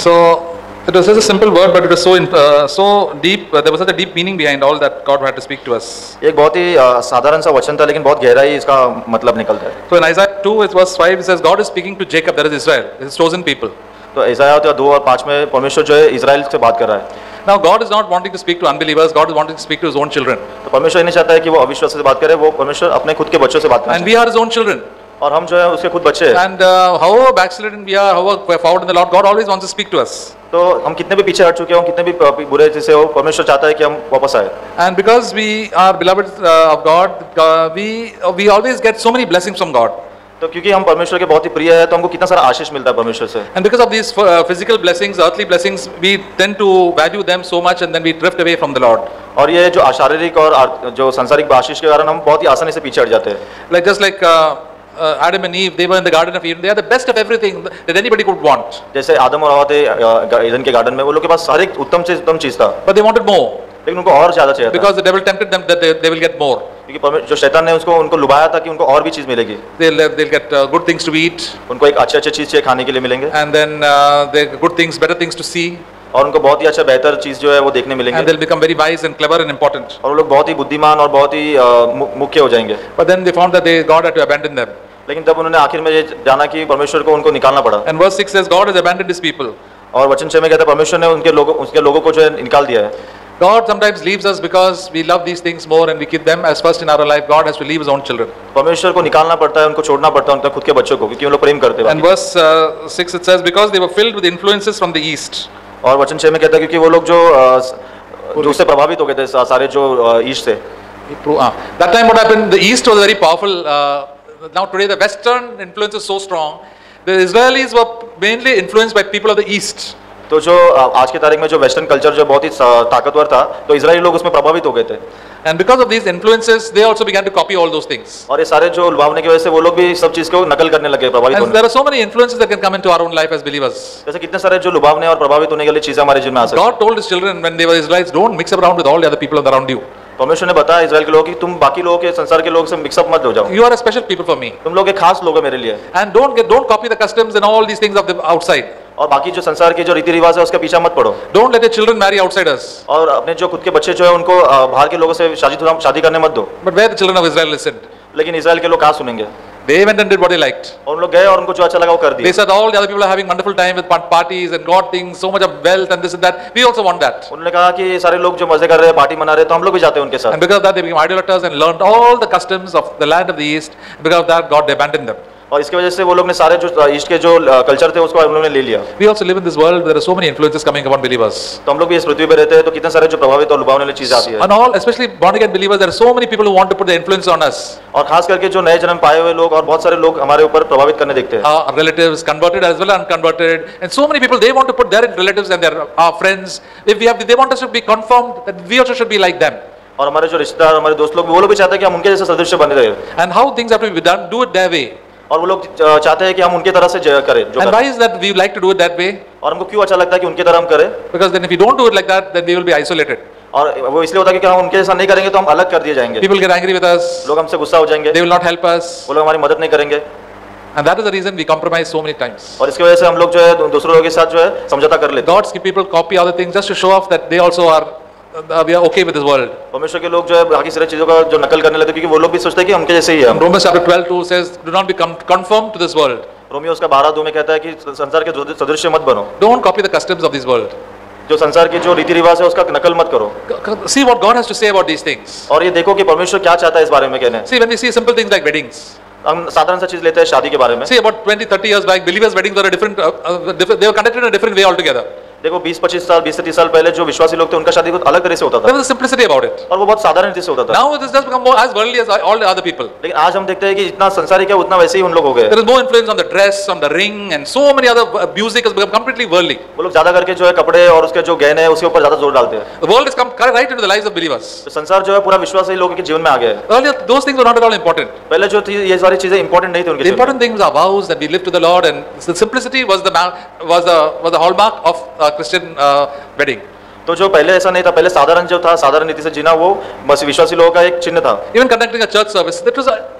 So it was such a simple word, but it was so deep. There was such a deep meaning behind all that God had to speak to us. एक बहुत ही साधारण सा वचन था, लेकिन बहुत गहराई इसका मतलब निकलता है। So in Isaiah 2 verse 5 it says God is speaking to Jacob, that is Israel, his chosen people. तो इसाया 2 और 5 में परमेश्वर जो है इजराइल से बात कर रहा है। Now God is not wanting to speak to unbelievers. God is wanting to speak to his own children. तो परमेश्वर ये नहीं चाहता है कि वो अविश्वासी से बात करे, वो परमेश्वर अपने खुद के बच्चों से बात करे। And we are his own children. और हम जो है उसके खुद बच्चे हैं। And however backslidden we are, however forward in the Lord, God always wants to speak to us. तो हम कितने भी पीछे हट चुके हो, कितने भी बुरे जैसे हो, परमेश्वर चाहता है कि हम वापस आए। And because we are beloved of God, we always get so many blessings from God. तो क्योंकि हम परमेश्वर के बहुत ही प्रिय है, तो हमको कितना सारा आशीष मिलता है परमेश्वर से। And because of these physical blessings, earthly blessings, we tend to value them so much, and then we drift away from the Lord. और ये जो शारीरिक और जो सांसारिक आशीष के कारण हम बहुत ही आसानी से पीछे हट जाते हैं। Just like Adam and Eve, they were in the Garden of Eden. They are the best of everything that anybody could want. जैसे आदम और हवा थे ईदन के गार्डन में, वो लोग के पास सारे उत्तम से उत्तम चीज था। But they wanted more. लेकिन उनको और ज्यादा चाहिए था। Because the devil tempted them that they will get more. क्योंकि जो शैतान ने उनको लुभाया था कि उनको और भी चीज मिलेगी। They'll get good things to eat. उनको एक अच्छे चीज चाहिए खाने के लिए मिलेंगे। And then they good things, better things to see. और उनको बहुत ही अच्छा बेहतर चीज जो है वो देखने मिलेंगे। And they'll become very wise and clever and important. और वो लोग बहुत ही बुद्धिमान और बहुत ही मुख्य हो जाएंगे। But then they found that God had to abandon them. लेकिन तब उन्होंने आखिर में ये जाना कि परमेश्वर को उनको निकालना पड़ा। And verse 6 says God has abandoned his people. और वचन 6 में कहता है परमेश्वर ने उसके लोगों को जो है निकाल दिया है। God sometimes leaves us because we love these things more and we keep them as first in our life. God has to leave his own children. परमेश्वर को निकालना पड़ता है, उनको छोड़ना पड़ता है उनके खुद के बच्चों को, क्योंकि वो लोग प्रेम करते हैं। And verse 6 it says because they were filled with influences from the east. और वचन 6 में कहता है क्योंकि वो लोग जो उससे प्रभावित हो गए थे सारे जो ईस्ट से। That time what happened? The east was very powerful. Now today the western influence is so strong. The Israelis were mainly influenced by people of the east. तो जो आज के तारीख में जो वेस्टर्न कल्चर जो बहुत ही ताकतवर था, तो इजरायली लोग उसमें प्रभावित हो गए थे। And because of these influences, they also began to copy all those things. और ये सारे जो लुभावने की वजह से वो लोग भी सब चीज को नकल करने लगे, प्रभावित होने। And there are so many influences that can come into our own life as believers. जैसे कितने सारे जो लुभावने और प्रभावित होने के लिए चीजें हमारे जीवन में आ सकती हैं। God told his children when they were Israelites, don't mix around with all the other people around you. परमेश्वर ने बताया इजराइल के लोगों की तुम बाकी लोगों के संसार के लोगों से मिक्सअप मत हो जाओ। You are a special people for me. तुम लोग एक खास लोग हो मेरे लिए। And don't copy the customs and all these things of the outside. और बाकी जो संसार के जो रीति रिवाज है उसके पीछे मत पड़ो। Don't let your children marry outsiders. और अपने जो खुद के बच्चे जो है उनको बाहर के लोगों से शादी करने मत दो। But where the children of Israel listened. लेकिन इजराइल के लोग कहाँ सुनेंगे? They went and did what they liked. और उन लोग गए और उनको जो अच्छा लगा वो कर दिया। They said all the other people are having wonderful time with parties and got things, so much of wealth and this and that. We also want that. उन्होंने कहा कि सारे लोग जो मजे कर रहे हैं, पार्टी मना रहे हैं, तो हम लोग भी जाते हैं उनके साथ। And because of that they became idolaters and learned all the customs of the land of the east. Because of that God abandoned them. और इसकी वजह से वो लोग ने सारे जो ईस्ट के जो कल्चर थे उसको उन्होंने ले लिया। We also live in this world. There are so many influences coming upon believers. तो हम लोग भी इस पृथ्वी पे रहते हैं, तो कितने सारे जो प्रभावित और लुभावने वाली चीजें आती है। And all, especially born again believers, there are so many people who want to put their influence on us. और खास करके जो नए जन्म पाए हुए लोग और बहुत सारे लोग हमारे ऊपर प्रभावित करने देखते हैं। Our relatives, converted as well as unconverted, and so many people they want to put their relatives and our friends. They want us to be conformed that we also should be like them. और हमारे जो रिश्तेदार, हमारे दोस्त लोग, वो लोग भी चाहते हैं कि हम उनके जैसे सदृश बने रहे। And how things have to be done, do it their way. और वो लोग चाहते हैं कि हम उनके तरह से करें। And why is that we like to do it that way? और हमको क्यों अच्छा लगता है कि उनके तरह हम करें? Because then if we don't do it like that, then we will be isolated. और वो इसलिए होता है कि हम उनके जैसा नहीं करेंगे तो हम अलग कर दिए जाएंगे। People get angry with us. लोग हमसे गुस्सा हो जाएंगे। They will not help us. वो लोग हमारी मदद नहीं करेंगे। And that is the reason we compromise so many times. और इसकी वजह से हम लोग जो है दूसरों लोगों के साथ जो है समझौता कर लेते हैं। God's people copy other things just to show off that they also are we are okay with this world. परमेश्वर के लोग जो है बाकी सारी चीजों का जो नकल करने लगते हैं, क्योंकि वो लोग भी सोचते हैं कि उनके जैसे ही है। Romans chapter 12:2 says, "Do not be conformed to this world." Romeo उसका 12:2 में कहता है कि संसार के सदृश मत बनो। Don't copy the customs of this world. जो संसार की जो रीति रिवाज है उसका नकल मत करो। See what God has to say about these things. और ये देखो कि परमेश्वर क्या चाहता है इस बारे में कहने। See, when we see simple things like weddings. हम साधारण सा चीज लेते हैं शादी के बारे में। See, about 20-30 years back, believers' weddings were a different. They were conducted in a different way altogether. देखो 20-25 साल 20 से 30 साल पहले जो विश्वासी लोग थे उनका शादी कुछ अलग तरह से होता था। There was a simplicity about it. और वो बहुत साधारण रीति से होता था। Now it has just become more as worldly as all the other people. लेकिन आज हम देखते हैं कि जितना संसारिक है उतना वैसे ही उन लोग हो गए। There is more influence on the dress, on the ring, and so many other music has become completely worldly. वो लोग ज्यादा करके जो है कपड़े और उसके जो गहने हैं उसके ऊपर ज्यादा जोर डालते हैं। The world has come right into the lives of believers. तो संसार जो है पूरा विश्वासी लोगों के जीवन में आ गया है। Earlier, those things were not at all important. पहले जो थी ये सारी चीजें इंपॉर्टेंट नहीं थी उनके The जीवन में। important things are vows that we live to the Lord, and the simplicity was the hallmark of Christian wedding. तो जो पहले ऐसा नहीं था, पहले साधारण जो था, साधारण रीति से जीना वो बस विश्वासी लोगों का एक चिन्ह था। Even conducting a church service,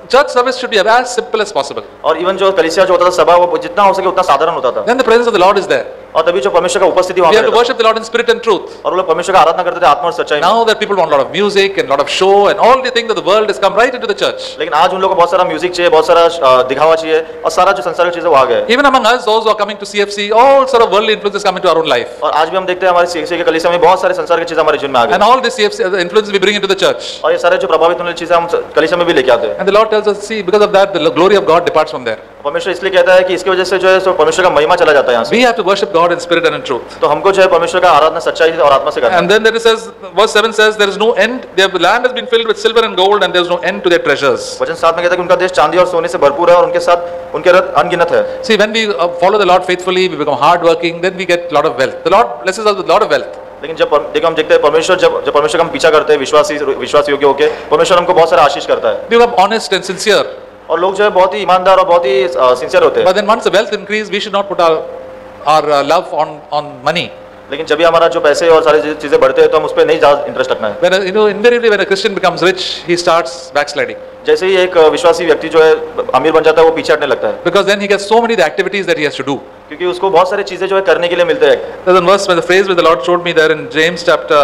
church service should be as simple as possible. और इवन जो कलीसिया जो होता था सभा वो जितना हो सके उतना साधारण होता था। Then the presence of the Lord is there. और तभी जो परमेश्वर का उपस्थिति We वहाँ have to पे worship the Lord in spirit and truth. और वो लोग परमेश्वर का आराधना करते थे आत्मा और सच्चाई में। Now that people want a lot of music and a lot of show and all the things that the world has come right into the church. लेकिन आज उन लोगों को बहुत सारा म्यूजिक चाहिए, बहुत सारा दिखावा चाहिए और सारा जो संसार की चीजें वो आ गए। Even among us, those who are coming to CFC, all sort of worldly influences come into our own life. और आज भी हम देखते हैं हमारे CFC के कलीसिया में बहुत सारे संसार की चीजें हमारे जीवन में आ And गई all this CFC, the influences we bring into the church. और ये सारे जो प्रभावित होने वाली चीजें हम कलीसिया में भी लेके आते हैं। And the Lord tells us, see, because of that, the glory of God departs from there. परमेश्वर इसलिए कहता है कि इसकी वजह से जो है सो परमेश्वर का महिमा चला जाता है यहाँ से। We have to worship God in spirit and in truth. तो हमको जो है परमेश्वर का आराधना सच्चाई और आत्मा से करना है। And then there it says, verse 7 says, there is no end. Their land has been filled with silver and gold, and there is no end to their treasures. वचन 7 में कहता है कि उनका देश चांदी और सोने से भरपूर है और उनके साथ उनके रथ अनगिनत है। See, when we follow the Lord faithfully, we become hardworking, then we get a lot of wealth. The Lord blesses us with a lot of wealth. लेकिन जब देखो हम देखते हैं परमेश्वर जब परमेश्वर का हम पीछा करते हैं विश्वास योग्य होके परमेश्वर हमको बहुत सारा आशीष करता है We become honest and sincere. और लोग जो है बहुत ही ईमानदार और बहुत ही सिंसियर होते हैं। But then once the wealth increase, we should not put our love on money. लेकिन जब भी हमारा जो पैसे और सारी चीजें बढ़ते हैं तो हम उस पर नहीं ज्यादा इंटरेस्ट रखना है। When invariably when a Christian becomes rich, he starts backsliding. जैसे ही एक विश्वासी व्यक्ति जो है अमीर बन जाता है वो पीछे हटने लगता है Because then he gets so many the activities that he has to do. क्योंकि उसको बहुत सारी चीजें जो है करने के लिए मिलते हैं। There's a verse where the phrase where the Lord showed me there in James chapter,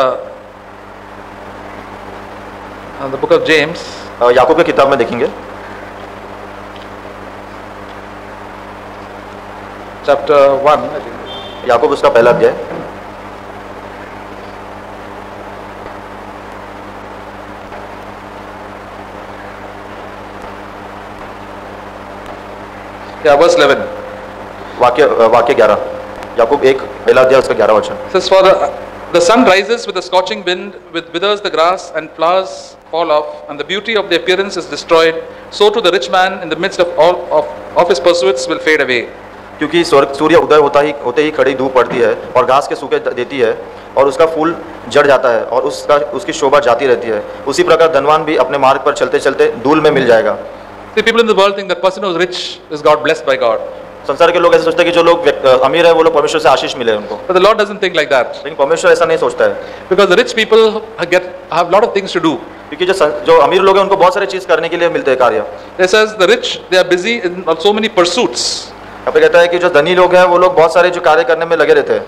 the book of James. याकूब की किताब में देखेंगे Chapter 1, I think. याकूब उसका पहला अध्याय Yeah, verse 11. वाक्य 11 याकूब 1 पहला अध्याय उसका 11 वचन। It says, for the sun rises with a scorching wind, withers the grass and flowers fall off, and the beauty of the appearance is destroyed. So too the rich man in the midst of all of his pursuits will fade away. क्योंकि सूर्य उदय होते ही खड़ी धूप पड़ती है और घास के सूखे देती है और उसका फूल जड़ जाता है और उसकी शोभा जाती रहती है, उसी प्रकार धनवान भी अपने मार्ग पर चलते चलते धूल में मिल जाएगा। See, people in the world think that person who is rich is God blessed by God. संसार के लोग ऐसे सोचते हैं कि जो लोग अमीर है वो लोग परमेश्वर से आशीष मिले उनको, But the Lord doesn't think like that. लेकिन परमेश्वर ऐसा नहीं सोचता है Because the rich people have a lot of things to do. क्योंकि जो अमीर लोग हैं उनको बहुत सारी चीज करने के लिए मिलते हैं कार्य। It says the rich, they are busy in so many pursuits. यहाँ पे कहता है कि जो धनी लोग हैं वो लोग बहुत सारे जो कार्य करने में लगे रहते हैं,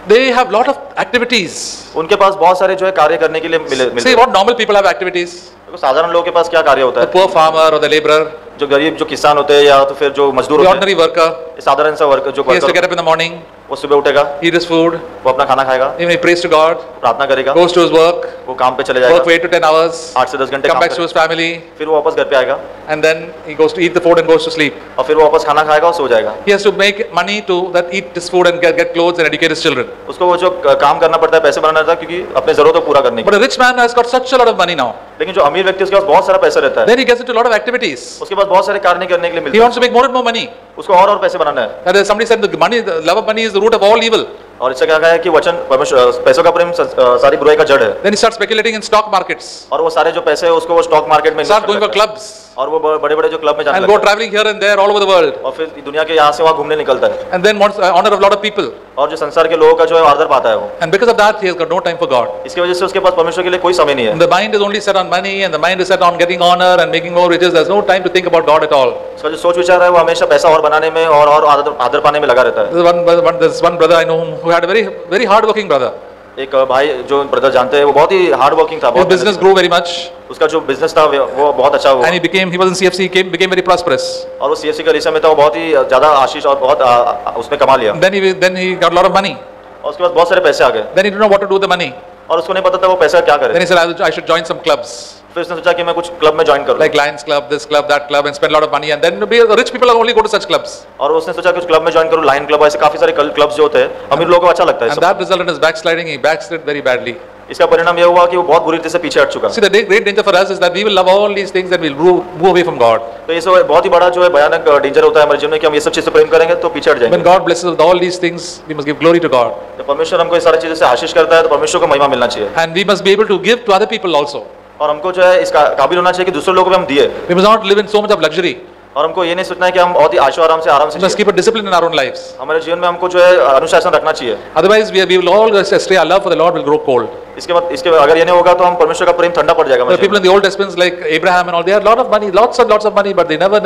They have lot of activities. उनके पास बहुत सारे जो है कार्य करने के लिए मिलते See, हैं। what normal people have activities? देखो साधारण लोगों के पास क्या कार्य होता The है, poor farmer or the laborer, जो गरीब जो किसान होते हैं या तो फिर जो मजदूर the होते ordinary worker, हैं, साधारण सा वर्कर जो he has to worker get up in the morning, वो सुबह उठेगा, eat his food, वो अपना खाना खाएगा, even he prays to God, प्रार्थना करेगा, goes to his work, वो काम पे चले work जाएगा for 8 to 10 hours, 8 से 10 घंटे come काम back to करेगा, his family, फिर वो वापस घर पे आएगा and then he goes to eat the food and goes to sleep. और फिर वो वापस खाना खाएगा और सो जाएगा। He has to make money to that eat this food and get clothes and educate his children. उसको वो जो काम करना पड़ता है, पैसे बनाना रहता है क्योंकि अपने जरूरतों को पूरा करने के But a rich man has got such a lot of money now. लेकिन जो अमीर व्यक्ति है उसके पास बहुत सारा पैसा रहता है, Then he gets into a lot of activities. उसके पास बहुत सारे कार्य करने के लिए He मिलते हैं, wants to make more and more money. उसको और पैसे बनाना है। That somebody said the love of money is the root of all evil. और इससे क्या कहा है कि वचन परमेश्वर पैसों का प्रेम सारी बुराई का जड़ है। Then he starts speculating in stock markets. और वो सारे जो पैसे है उसको वो स्टॉक मार्केट में Start going for invest करता clubs है। और वो बड़े बड़े जो क्लब में जाने and go लगता है traveling here and there all over the world. और फिर दुनिया के यहाँ से वहाँ घूमने निकलता है And then wants honor of a lot of people. और जो संसार के लोगों का जो है आदर पाता है वो, And because of that, he has got no time for God. इसकी वजह से उसके पास परमेश्वर के लिए कोई समय नहीं है। And the mind is only set on money, and the mind is set on getting honor and making more riches. There's no time to think about God at all. उसका जो सोच विचार है वो हमेशा पैसा और बनाने में और आदर पाने में लगा रहता है। There's one brother I know who had a very hard-working brother. एक भाई जो ब्रदर जानते हैं वो बहुत ही हार्ड वर्किंग था, His बहुत business grew very much, उसका जो बिजनेस था वो बहुत अच्छा हुआ and he was in CFC, became very prosperous. और वो सीएससी का में था, वो बहुत ही ज्यादा आशीष और बहुत उसने कमा लिया Then he got a lot of money. और उसके बाद बहुत सारे पैसे आ गए Then he didn't know what to do with the money. और उसको नहीं पता था वो पैसा क्या करे। Then he said, I should join some clubs, फिर उसने सोचा कि मैं कुछ क्लब में ज्वाइन करूं, like Lions Club, this club, that club, and spend a lot of money. And then rich people only go to such clubs. और उसने सोचा कुछ क्लब में ज्वाइन करूं, लायन क्लब, ऐसे काफी सारे क्लब्स जो होते हैं अमीर लोगों को अच्छा लगता है। And that resulted in his backsliding. He backslid very badly. इसका परिणाम यह हुआ कि वो बहुत बुरी तरह से पीछे हट चुका। See, the great danger for us is that we will love all these things and we'll move away from God. तो ये बहुत ही बड़ा जो है भयानक डेंजर होता है हमारे जीवन में कि हम ये सब चीजें प्रेम करेंगे तो पीछे हट When जाएंगे। God blesses us with all these things, we must give glory to God. तो परमेश्वर हमको ये सारी चीजें से आशीष करता है तो परमेश्वर को महिमा मिलना चाहिए And we must be able to give to other people also. और हमको जो है इसका काबिल होना चाहिए कि दूसरे लोगों को भी हम दिए We must not live in so much of luxury. और हमको ये नहीं सोचना है कि हम बहुत ही आशा आराम से We must keep a discipline in our own lives. हमारे जीवन में हमको जो है अनुशासन रखना चाहिए। Otherwise, we will all stray. Our love for the Lord will grow cold. इसके अगर ये नहीं होगा तो हम परमेश्वर का प्रेम ठंडा पड़ जाएगा The हमारे people in the Old Testaments like Abraham and all, they had a lot of money, lots and lots of money, but they never,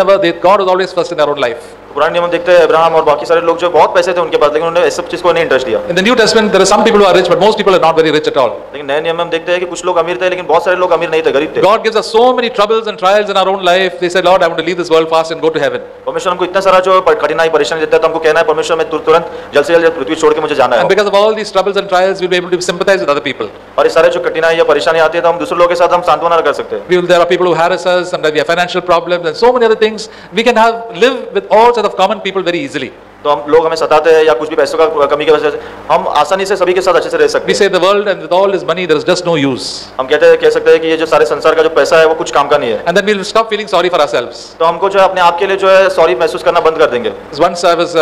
God was always first in their own life. जीवन में। पुराने नियम में देखते हैं Abraham और बाकी सारे लोग जो बहुत पैसे थे उनके पास, लेकिन उन्होंने इस सब चीज को नहीं इंटरेस्ट दिया। In the New Testament, there are some people who are rich, but most people are not very rich at all. लेकिन नए नियम में हम देखते हैं कि कुछ लोग अमीर थे लेकिन बहुत सारे लोग अमीर नहीं थे, गरीब थे। God gives us so many troubles and trials in our own life. They say, Lord, I want to leave this world fast and go to heaven. परमेश्वर हमको इतना सारा जो कठिनाई परेशानी देता है तो हमको कहना है परमेश्वर मैं तुरंत जल्द से जल्द पृथ्वी छोड़ के मुझे जाना And है। because of all these troubles and trials, we'll be able to sympathize with other people. और ये सारे जो कठिनाई या परेशानी आती है तो हम दूसरे लोगों के साथ हम सांत्वना कर सकते हैं। There are people who harass us, sometimes we have financial problems and so many other things. We can live with all sorts of common people very easily. तो हम लोग हमें सताते हैं या कुछ भी पैसों का कमी की वजह से हम आसानी से सभी के साथ अच्छे से रह सकते We हैं। say the world and with all its money, there is just no use. हम कह सकते हैं कि ये जो सारे संसार का जो पैसा है वो कुछ काम का नहीं है। And then we'll stop feeling sorry for ourselves. तो हमको जो है अपने आप के लिए जो है सॉरी महसूस करना बंद कर देंगे। Once I was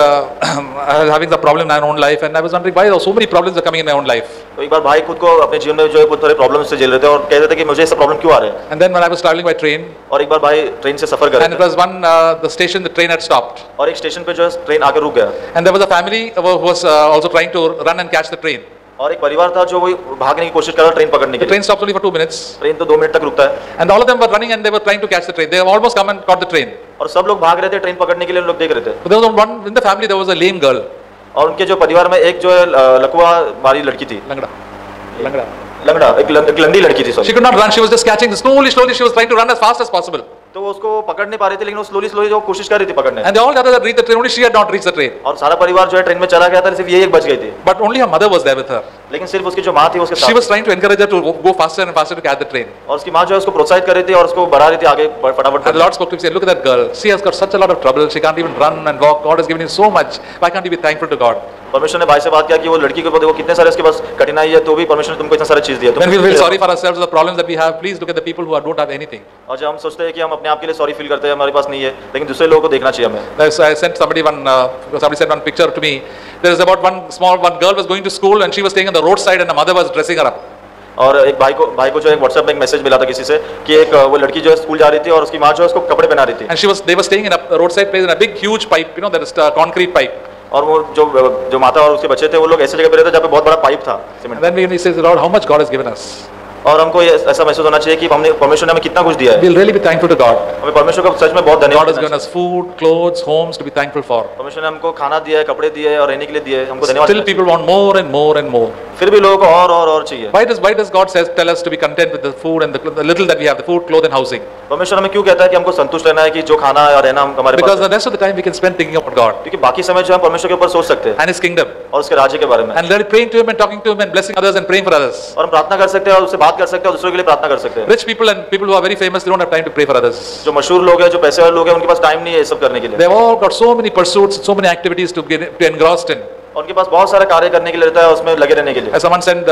having the problem in my own life, and I was wondering why so many problems are coming in my own life. तो एक बार भाई खुद को अपने जीवन में जो है बहुत सारे प्रॉब्लम से झेल रहे थे और कह रहे थे कि मुझे सब प्रॉब्लम क्यों आ रहे हैं। And then when I was traveling by train, और एक बार भाई ट्रेन से सफर कर and रहे it was the station, the train had stopped. थे और एक स्टेशन पे जो है ट्रेन आकर रुक गया And there was a family who was also trying to run and catch the train. और एक परिवार था जो वही भागने की कोशिश कर रहा था ट्रेन पकड़ने के The लिए। train stopped only for 2 minutes. Train तो 2 मिनट तक रुकता है And all of them were running and they were trying to catch the train. They have almost come and caught the train. और सब लोग भाग रहे थे ट्रेन पकड़ने के लिए, लोग देख रहे थे। But there was one in the family, there was a lame girl. और उनके जो परिवार में एक जो है लकवा वाली लड़की थी, लंगड़ा एक लंगड़ी लड़की थी। She could not run. She was just catching slowly. She was trying to run as fast as possible. तो वो उसको पकड़ नहीं पा रहे थे लेकिन वो स्लोली जो कोशिश कर रही थी पकड़ने। And all the others had reached the train. Only she had not reached the train. और सारा परिवार जो है ट्रेन में चला गया था, सिर्फ ये एक बच गई थी। But only her mother was there with her. लेकिन सिर्फ उसकी जो माँ थी उसके She साथ। was trying to encourage her to go faster and faster to catch the train. और उसकी माँ जो है उसको प्रोत्साहित कर रही थी और उसको बढ़ा रही थी आगे फटाफट। And the Lord spoke to him, said, "Look at that girl. She has got such a lot of trouble. She can't even run and walk. God has given you so much. Why can't you be thankful to God?" परमेश्वर ने भाई से बात किया कि वो लड़की के ऊपर देखो कितने सारे उसके पास कठिनाई है तो भी परमेश्वर ने तुमको इतना सारा चीज दिया। When we feel sorry for ourselves, the problems that we have, please look at the people who don't have anything. और जब हम सोचते हैं कि हम अपने आप के लिए सॉरी फील करते हैं हमारे पास नहीं है, लेकिन दूसरे लोगों को देखना चाहिए हमें। I sent somebody sent one picture to me. There is about one girl was going to school and she was staying on the roadside and her mother was dressing her up. और एक भाई को जो है WhatsApp में एक message मिला था किसी से कि एक वो लड़की जो है स्कूल जा रही थी और उसकी माँ जो है उसको कपड़े पहना रही थी। And they were staying in a roadside place in a big huge pipe, that is a concrete pipe. और वो जो माता और उसके बच्चे थे वो लोग ऐसे जगह पे रहते जहाँ पे बहुत बड़ा पाइप था cement. And then he says, Lord, how much God has given us. और हमको ये ऐसा महसूस होना चाहिए कि हमने परमेश्वर ने हमें कितना कुछ दिया है। We'll really be thankful to God. हमें परमेश्वर को सच में बहुत God धन्यवाद has given us food, clothes, homes to be thankful for. परमेश्वर ने हमको खाना दिया है, कपड़े दिए हैं और रहने के लिए दिए हैं, हमको धन्यवाद। Still people want more and more and more. फिर भी लोगों को और चाहिए। Why does God tell us to be content with the food and the little that we have, the food, clothes and housing? परमेश्वर हमें क्यों कहता है कि हमको संतुष्ट रहना है कि जो खाना है और रहना हमारे Because pass the rest of the time we can spend thinking about God क्योंकि बाकी समय जो हम परमेश्वर के ऊपर सोच सकते हैं and His kingdom और उसके राज्य के बारे में and really praying to Him and talking to Him and blessing others and praying for others. और हम प्रार्थना कर सकते हैं और उससे बात कर सकते हैं और दूसरों के लिए प्रार्थना कर सकते हैं। Rich people and people who are very famous, they don't have time to pray for others. जो मशहूर लोग हैं, जो पैसे वाले लोग हैं, उनके पास टाइम नहीं है ये सब करने के लिए। They've all got so many pursuits, so many activities to engrossed in. और उनके पास बहुत सारा कार्य करने के लिए रहता है, उसमें लगे रहने के लिए। As someone said,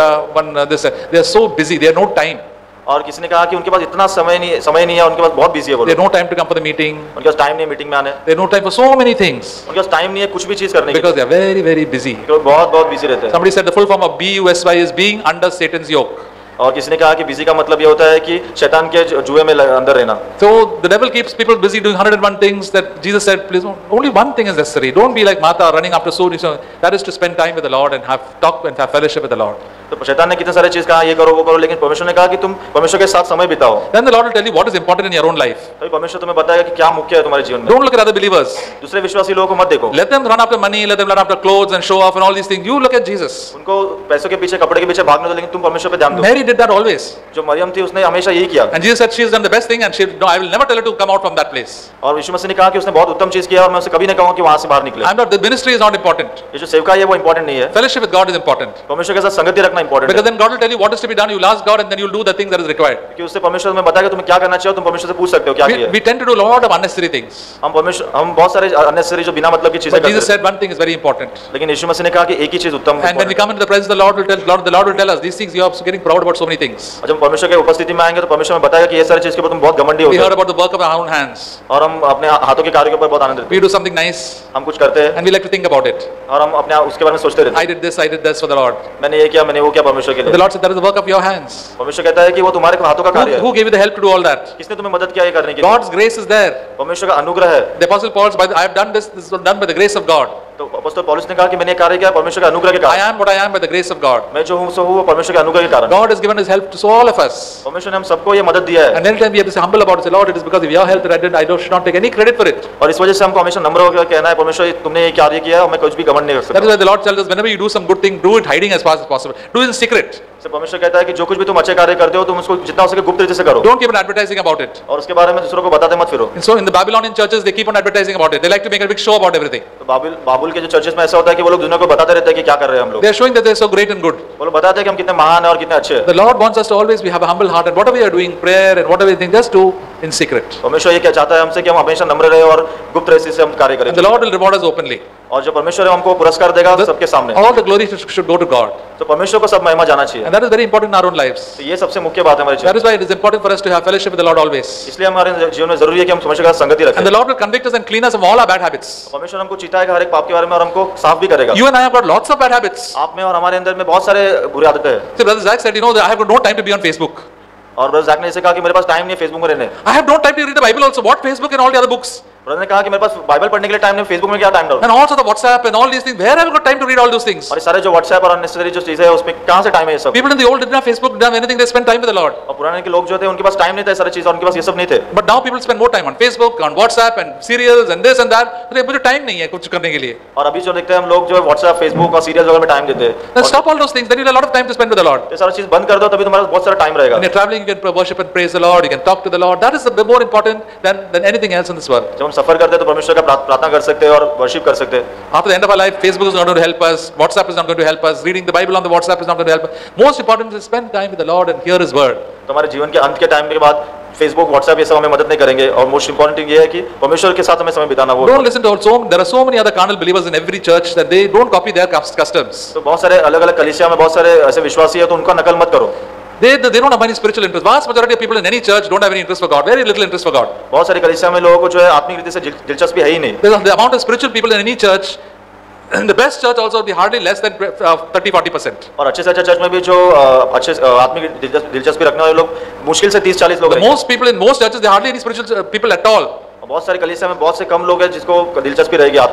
they are so busy, they have no time. और किसी ने कहा कि उनके पास इतना समय नहीं है, उनके पास बहुत बिजी है वो They लोग। have no time to come for the meeting. उनके पास टाइम नहीं है मीटिंग में आने। They have no time for so many things उनके पास टाइम नहीं है कुछ भी चीज करने के लिए because they are very, very busy. क्योंकि बहुत बिजी रहते हैं। Somebody said the full form of BUSY is being under Satan's yoke. और किसी ने कहा कि बिजी का मतलब ये होता है कि शैतान के जुए में अंदर रहना। So the devil keeps people busy doing 101 things that Jesus said, please, only one thing is necessary. Don't be like Martha running after so many. That is to spend time with the Lord and have talk and have fellowship with the Lord. तो शैतान ने कितने सारे चीज कहा ये करो वो करो, लेकिन परमेश्वर ने कहा कि तुम परमेश्वर के साथ समय बिताओ। Then the Lord will tell you what is important in your own life. तो परमेश्वर तुम्हें बताएगा कि क्या मुख्य है तुम्हारे जीवन में। Don't look at other believers. दूसरे विश्वासी लोगों को मत देखो। Let them run after money, let them run after clothes and show off and all these things. You look at Jesus. उनको पैसों के पीछे कपड़े के पीछे भागने दो, लेकिन तुम परमेश्वर पे ध्यान दो। Mary did that always. जो मरियम थी उसने हमेशा यही किया। And Jesus said she has done the best thing and no, I will never tell her to come out from that place. और यीशु मसीह ने कहा कि उसने बहुत उत्तम चीज किया और मैं उसे कभी नहीं कहूंगा कि वहां से बाहर निकले। The ministry is not important. ये जो सेवकाई है वो इंपॉर्टेंट नहीं है। Fellowship with God is important. परमेश्वर के साथ संगति रखना इंपॉर्टेंट है। Because then God will tell you what is to be done. You will ask God and then you will do the thing that is required. क्योंकि उससे परमेश्वर तुम्हें बताएगा तुम्हें क्या करना चाहिए, तुम परमेश्वर से पूछ सकते हो क्या किया। We tend to do a lot of unnecessary things. हम बहुत सारे unnecessary जो बिना मतलब की चीजें But करते हैं। Jesus said one thing is very important. लेकिन यीशु मसीह ने कहा कि एक ही चीज उत्तम। And when we come into the presence of the Lord, the Lord will tell us these things. You are getting proud about so many things. जब परमेश्वर के उपस्थिति में आएंगे तो परमेश्वर हमें बताएगा कि ये सारी चीज के ऊपर तुम बहुत घमंडी हो We गए। heard about the work of our own hands. और हम अपने हाथों के कार्य के ऊपर बहुत आनंदित We do something nice हम कुछ करते हैं and we like to think about it. और हम अपने उसके बारे में सोचते रहते हैं। I did this for the Lord. मैंने ये किया, मैंने वो किया परमेश्वर के But लिए। the Lord said that is the work of your hands. परमेश्वर कहता है कि वो तुम्हारे हाथों का कार्य है। Who gave you the help to do all that? किसने तुम्हें मदद किया ये करने के लिए? God's grace is there. परमेश्वर का अनुग्रह है। The Apostle Paul says, I have done this is done by the grace of God. तो अपोस्तल पौलुस ने कहा कि मैंने ये कार्य किया परमेश्वर के अनुग्रह के I कारण। am what I am by the grace of God. मैं जो हूँ सो हूँ वो परमेश्वर के अनुग्रह के कारण। God has given His help to all of us. परमेश्वर ने हम सबको ये मदद दिया है। And anytime we have to say humble about it, say, Lord, it is because of your help that I did. I should not take any credit for it. और इस वजह से हमको हमेशा नम्र होकर कहना है परमेश्वर तुमने ये कार्य किया है और मैं कुछ भी घमंड नहीं कर That is सकता। why the Lord tells us, whenever you do some good thing, do it hiding as far as possible. Do it in secret. तो परमेश्वर कहता है कि जो कुछ भी तुम अच्छे कार्य करते हो तुम उसको जितना हो सके गुप्त रीति से करो Don't keep on advertising about it. और उसके बारे में दूसरों को बताते मत फिरो। And so in the Babylonian churches, they keep on advertising about it. They like to make a big show about everything. तो बाबुल के जो चर्चेस में ऐसा होता है कि वो लोग दुनिया को बताते रहते हैं कि क्या कर रहे हैं हम लोग। They are showing that they are so great and good. वो लोग बताते हैं कि हम कितने महान हैं और कितने अच्छे हैं। The Lord wants us to always have a humble heart, and whatever we are doing, prayer and whatever we think, just do in secret. परमेश्वर ये क्या चाहता है हमसे कि हम हमेशा नम्र रहे और गुप्त रीति से हम कार्य करें। And the Lord will reward us openly. और जो परमेश्वर है हमको पुरस्कार देगा सबके सामने। All the glory should go to God. तो परमेश्वर को सब महिमा जाना चाहिए। And that is very important in our own lives. तो ये सबसे मुख्य बात है हमारे That जीवन। is why it is important for us to have fellowship with the Lord always. इसलिए हमारे जीवन में जरूरी है कि हम परमेश्वर का संगति And the रखें। Lord will convict us and clean us of all our bad habits. परमेश्वर हमको चिताएगा हर एक पाप के बारे में और हमको साफ भी करेगा। You and I have got lots of bad habits. आप में और हमारे अंदर में बहुत सारे बुरी आदतें हैं। See, Brother Zach said, I have got no time to be on Facebook. और ब्रदर जैक ने इसे कहा कि मेरे पास टाइम नहीं है फेसबुक में रहने। I have no time to read the Bible also. What Facebook and all the other books? Brother ने कहा कि मेरे पास बाइबल पढ़ने के लिए टाइम नहीं, फेसबुक में क्या टाइम डालूं? And also the WhatsApp and all these things. Where have I got time to read all those things? और ये सारे जो व्हाट्सएप और अननेसेसरी जो चीजें हैं उसमें कहाँ से टाइम है ये सब? People in the old didn't have Facebook, didn't have anything. They spent time with the Lord. और पुराने के लोग जो थे उनके पास टाइम नहीं था सारी चीज और उनके पास ये सब नहीं थे। But now people spend more time on Facebook, on WhatsApp and serials and this and that. अरे मुझे time नहीं है कुछ करने के लिए. और अभी जो देखते हैं हम लोग जो है व्हाट्सएप फेसबुक और सीरियल वगैरह में टाइम देते हैं। Then stop all those things. Then you have a lot of time to spend with the Lord. ये सारी चीज बंद कर दो तभी तुम्हारे पास बहुत सारा टाइम रहेगा। When you're traveling, you can worship and praise the Lord. You can talk to the Lord. That is the more important than anything else in this world. जब हम सफर करते हैं तो परमेश्वर का प्रार्थना कर सकते हैं और वर्शिप कर सकते हैं। After the end of our life, Facebook is not going to help us. WhatsApp is not going to help us. Reading the Bible on the WhatsApp is not going to help us. Most important is spend time with the Lord and hear His word. तो हमारे जीवन के अंत के time के बाद Facebook WhatsApp ये सब हमें मदद नहीं करेंगे और मोस्ट इंपॉर्टेंट थिंग ये है कि परमेश्वर के साथ हमें समय बिताना वो। Don't listen to also. There are so many other carnal believers in every church that they don't copy their customs. तो बहुत सारे अलग अलग कलीसिया में बहुत सारे ऐसे विश्वासी है तो उनका नकल मत करो। They don't have any spiritual interest. Vast majority of people in any church don't have any interest for God. Very little interest for God. बहुत सारे कलीसिया में लोगों को जो है आत्मिक रीति से दिलचस्पी है ही नहीं। The amount of spiritual people in any church, in the best church also, will be hardly less than 30-40%. और अच्छे से अच्छे चर्च में भी जो अच्छे आत्मिक दिलचस्पी रखने वाले लोग मुश्किल से 30-40 लोग हैं। Most people in most churches, there are hardly any spiritual people at all. बहुत सारे कलीसिया में बहुत से कम लोग हैं जिसको दिलचस्पी रहेगी आत्मिक